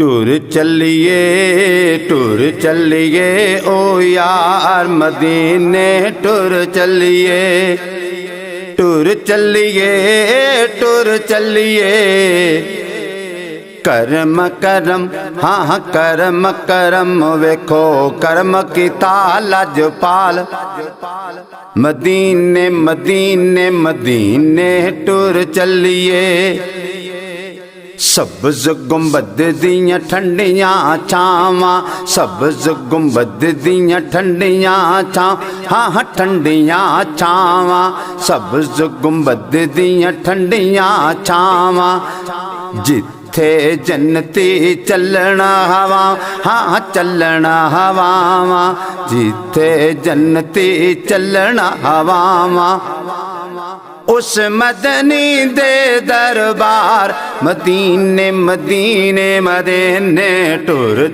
टुर चलिए ओ यार मदीने टुर चलिए करम करम हाँ करम करम वेखो करम कीता लजपाल मदीने मदीने मदीने टुर चलिए सब्ज़ गुंबद दियां ठंडियां छावां सब्ज़ गुंबद दियां ठंडियां छावां हाँ ठंडियां छावां सब्ज़ गुंबद दियां ठंडियां छावां जिथे जन्नती चलना हवा हाँ चलना हवावां जिथे जन्नती चलना हवावां उस मदनी दे दरबार मदीने मदीने मदीने टुर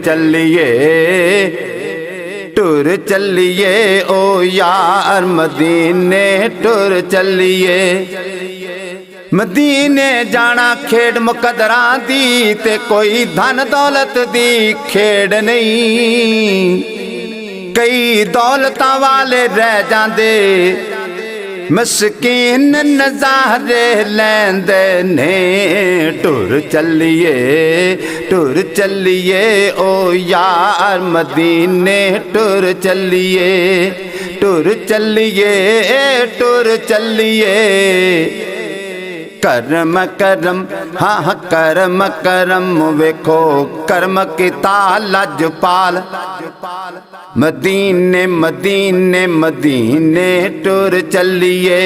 चलिए ओ यार मदीने टुर चलिए मदीने जाना खेड मुकदरा दी ते कोई धन दौलत दी खेड नहीं कई दौलतां वाले रह जांदे मस्कीन नज़ारे लैंदे ने टुर चलिए ओ यार मदीने टुर चलिए करम करम हाँ करम करम वेखो करम कीता लजपाल मदीने मदीने मदीने टुर चलिए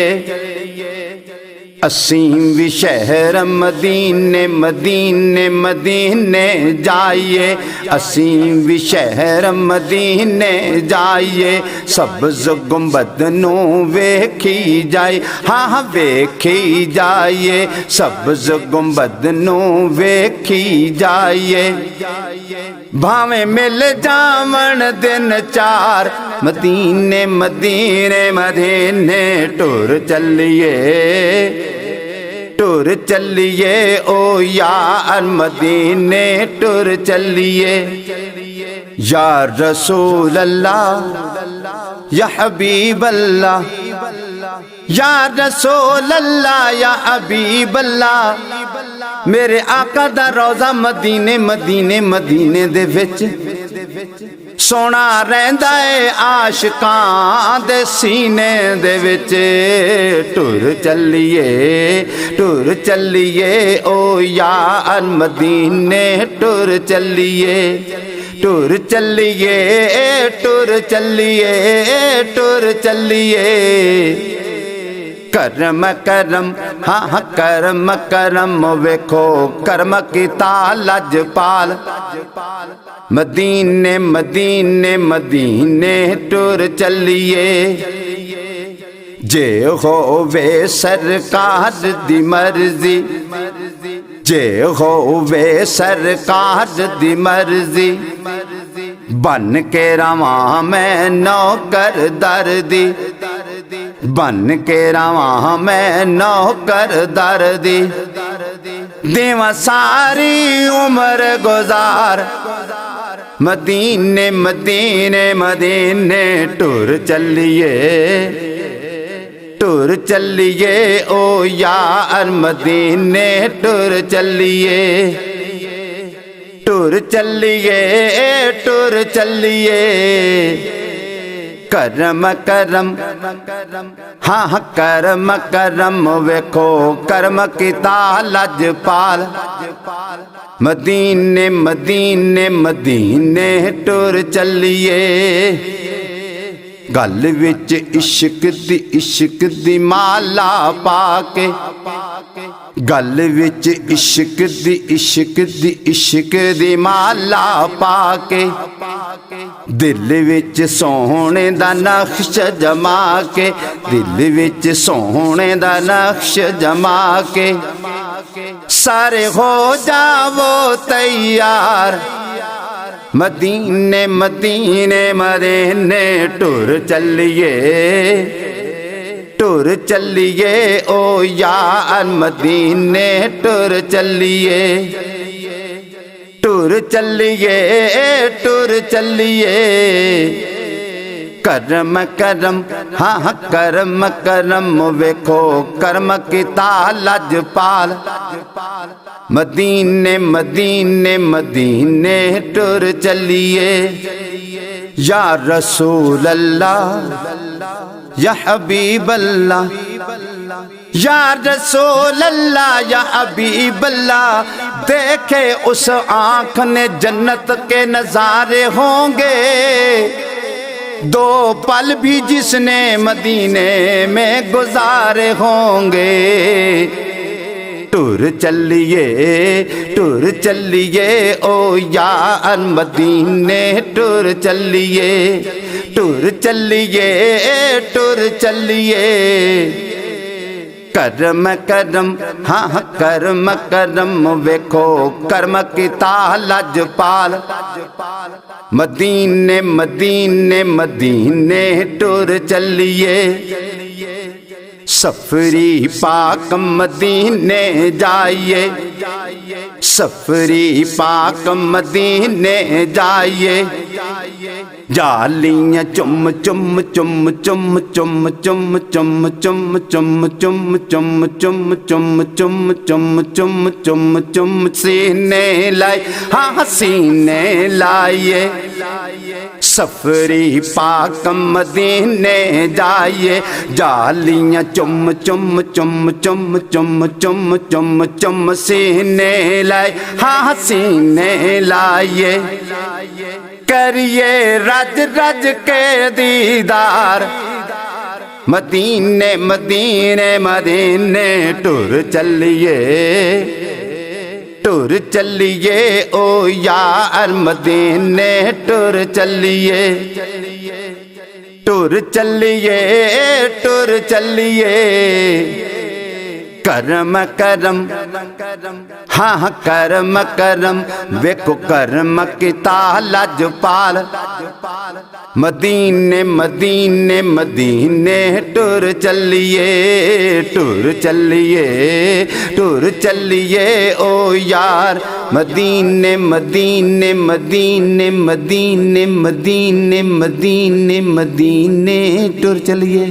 असीं भी शहर मदीने मदीने मदीने जाइए असीं भी शहर मदीने जाइए सब्ज़ गुंबद नू वेखी जाए हाँ वेखी जाइए सब्ज़ गुंबद नू वेखी जाइए भावें मिल जावन दिन चार मदीने मदीने मदीने टुर चलिए ओ यार मदीने टुर चलिए या रसूल अल्लाह या हबीब अल्लाह या रसूल अल्लाह या हबीब अल्लाह मेरे आका दा रोज़ा मदीने मदीने मदीने दे विच सोना रहिंदा है आशिकां दे सीने दे विच टुर चलिए ओ यार मदीने टुर चलिए करम करम हाँ करम करम वेखो करम कीता लजपाल मदीने मदीने मदीने टुर चलिए जे होवे सरकार दी मर्जी जे होवे सरकार दी मर्जी बन के रवां मैं नौकर दर्दी बन के रवां मैं नौकर दर्दी देवा सारी उम्र गुजार मदीने मदीने मदीने टुर चलिए ओ यार मदीने टुर चलिए करम करम हाँ करम करम वेखो करम कीता लजपाल मदीने मदीने मदीने टुर चलिए गल विच इश्क दी माला पाके गल विच इश्क दी माला पाके दिल विच सोहने दा नक्श जमा के दिल विच सोहने दा नक्श जमा के सारे हो जावो तैयार मदीने मदीने मदीने टुर चलिए ओ यार मदीने टुर टुर चलिए टुर चलिए। करम करम हाँ करम करम वेखो कर्म कीता लजपाल। मदीने मदीने मदीने टुर चलिए। या रसूल अल्लाह या हबीब अल्लाह या रसूल अल्लाह या हबीब अल्लाह। देखे उस आँख ने जन्नत के नजारे होंगे। दो पल भी जिसने मदीने में गुजारे होंगे। टुर चलिए ओ यार मदीने टुर चलिए। टुर चलिए टुर चलिए। करम करम हाँ करम करम वेखो कर्म कीता लजपाल। मदीने मदीने मदीने टुर चलिए। सफरी पाक मदीने जाइए। सफरी पाक मदीने जाइए। जालियां चुम चुम चुम चुम चुम चुम चुम चुम चुम चुम चुम चुम चुम चुम चुम चुम चुम चुम सीने लाए हाँ सीने लाइए। सफरी पाक मदीने जाइए। जालियां चुम चुम चुम चुम चुम चुम चुम चुम सीने लाए हाँ सीने लाइए। करिए रज रज के दीदार। मदीने मदीने मदीने टुर चलिए। टुर चलिए ओ यार मदीने टुर चलिए। टुर चलिए टुर चलिए। करम करम हाँ करम करम वेखो कर्म कीता लजपाल। मदीने मदीने मदीने टुर चलिए। टुर चलिए टुर चलिए ओ यार मदीने मदीने मदीने मदीने मदीने मदीने मदीने टुर चलिए।